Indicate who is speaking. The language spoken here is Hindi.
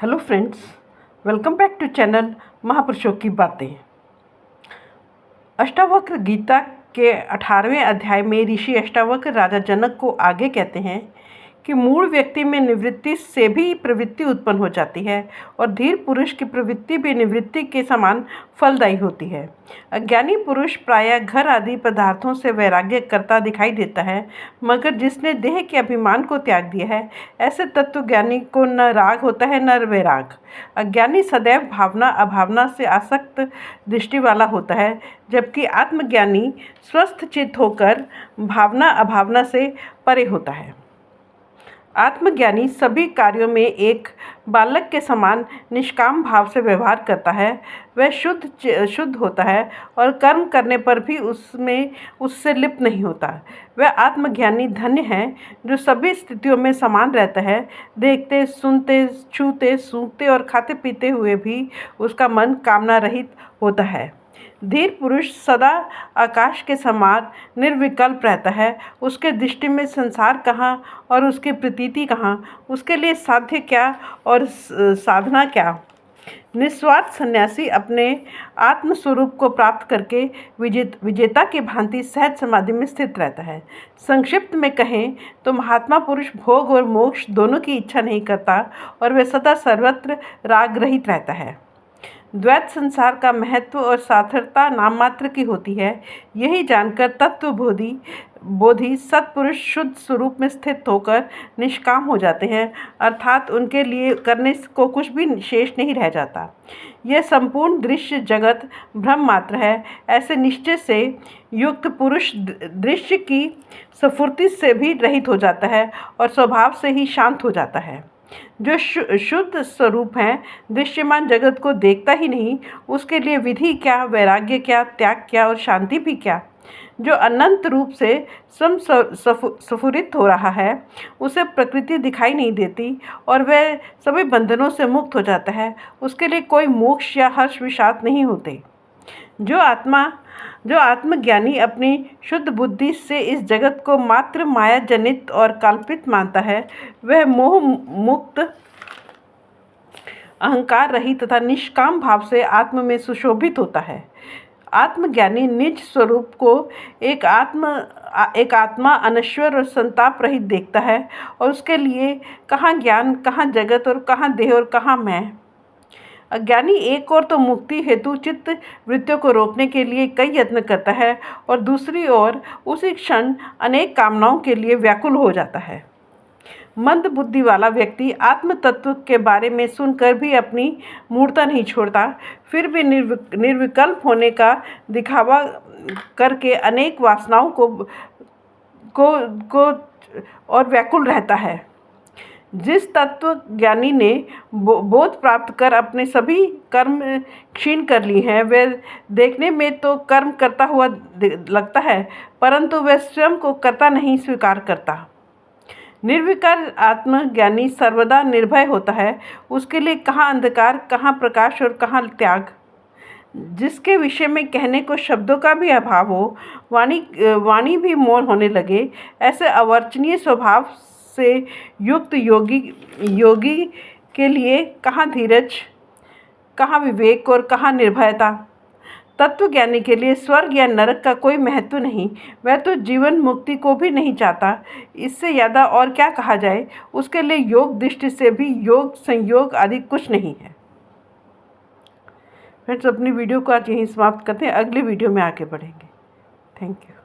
Speaker 1: Hello friends, welcome back to channel महापुरुषों की बातें। अष्टावक्र गीता के 18वें अध्याय में ऋषि अष्टावक्र राजा जनक को आगे कहते हैं कि मूल व्यक्ति में निवृत्ति से भी प्रवृत्ति उत्पन्न हो जाती है और धीर पुरुष की प्रवृत्ति भी निवृत्ति के समान फलदायी होती है। अज्ञानी पुरुष प्रायः घर आदि पदार्थों से वैराग्य करता दिखाई देता है, मगर जिसने देह के अभिमान को त्याग दिया है, ऐसे तत्वज्ञानी को न राग होता है न वैराग। अज्ञानी सदैव भावना अभावना से आसक्त दृष्टि वाला होता है, जबकि आत्मज्ञानी स्वस्थ चित्त होकर भावना अभावना से परे होता है। आत्मज्ञानी सभी कार्यों में एक बालक के समान निष्काम भाव से व्यवहार करता है। वह शुद्ध होता है और कर्म करने पर भी उससे लिप्त नहीं होता। वह आत्मज्ञानी धन्य है जो सभी स्थितियों में समान रहता है। देखते, सुनते, छूते, सूंघते और खाते पीते हुए भी उसका मन कामना रहित होता है। धीर पुरुष सदा आकाश के समान निर्विकल्प रहता है। उसके दृष्टि में संसार कहाँ और उसकी प्रतीति कहाँ, उसके लिए साध्य क्या और साधना क्या। निस्वार्थ सन्यासी अपने आत्मस्वरूप को प्राप्त करके विजेता की भांति सहज समाधि में स्थित रहता है। संक्षिप्त में कहें तो महात्मा पुरुष भोग और मोक्ष दोनों की इच्छा नहीं करता और वह सदा सर्वत्र राग रहित रहता है। द्वैत संसार का महत्व और सार्थकता नाम मात्र की होती है। यही जानकर तत्वबोधी सत्पुरुष शुद्ध स्वरूप में स्थित होकर निष्काम हो जाते हैं, अर्थात उनके लिए करने को कुछ भी शेष नहीं रह जाता। यह संपूर्ण दृश्य जगत भ्रम मात्र है। ऐसे निश्चय से युक्त पुरुष दृश्य की स्फूर्ति से भी रहित हो जाता है और स्वभाव से ही शांत हो जाता है। जो शुद्ध स्वरूप है, दृश्यमान जगत को देखता ही नहीं, उसके लिए विधि क्या, वैराग्य क्या, त्याग क्या और शांति भी क्या। जो अनंत रूप से स्वयं स्फुरित हो रहा है, उसे प्रकृति दिखाई नहीं देती और वह सभी बंधनों से मुक्त हो जाता है। उसके लिए कोई मोक्ष या हर्ष विषाद नहीं होते। जो आत्मज्ञानी अपनी शुद्ध बुद्धि से इस जगत को मात्र माया जनित और कल्पित मानता है, वह मोह मुक्त, अहंकार रहित तथा निष्काम भाव से आत्म में सुशोभित होता है। आत्मज्ञानी निज स्वरूप को एक आत्मा अनश्वर और संताप रहित देखता है और उसके लिए कहाँ ज्ञान, कहाँ जगत और कहाँ देह और कहाँ मैं। अज्ञानी एक ओर तो मुक्ति हेतु चित्त वृत्तियों को रोकने के लिए कई यत्न करता है और दूसरी ओर उसी क्षण अनेक कामनाओं के लिए व्याकुल हो जाता है। मंद बुद्धि वाला व्यक्ति आत्म तत्व के बारे में सुनकर भी अपनी मूर्ता नहीं छोड़ता, फिर भी निर्विकल्प होने का दिखावा करके अनेक वासनाओं को और व्याकुल रहता है। जिस तत्व ज्ञानी ने बोध प्राप्त कर अपने सभी कर्म क्षीण कर ली हैं, वह देखने में तो कर्म करता हुआ लगता है, परंतु वह स्वयं को कर्ता नहीं स्वीकार करता। निर्विकार आत्मज्ञानी सर्वदा निर्भय होता है। उसके लिए कहाँ अंधकार, कहाँ प्रकाश और कहाँ त्याग। जिसके विषय में कहने को शब्दों का भी अभाव हो, वाणी भी मौन होने लगे, ऐसे अवर्चनीय स्वभाव से युक्त योगी के लिए कहाँ धीरज, कहाँ विवेक और कहाँ निर्भयता। तत्वज्ञानी के लिए स्वर्ग या नरक का कोई महत्व नहीं। वह तो जीवन मुक्ति को भी नहीं चाहता। इससे ज़्यादा और क्या कहा जाए। उसके लिए योग दृष्टि से भी योग संयोग आदि कुछ नहीं है। फ्रेंड्स, अपनी वीडियो को आज यहीं समाप्त करते हैं। अगली वीडियो में आगे बढ़ेंगे। Thank you.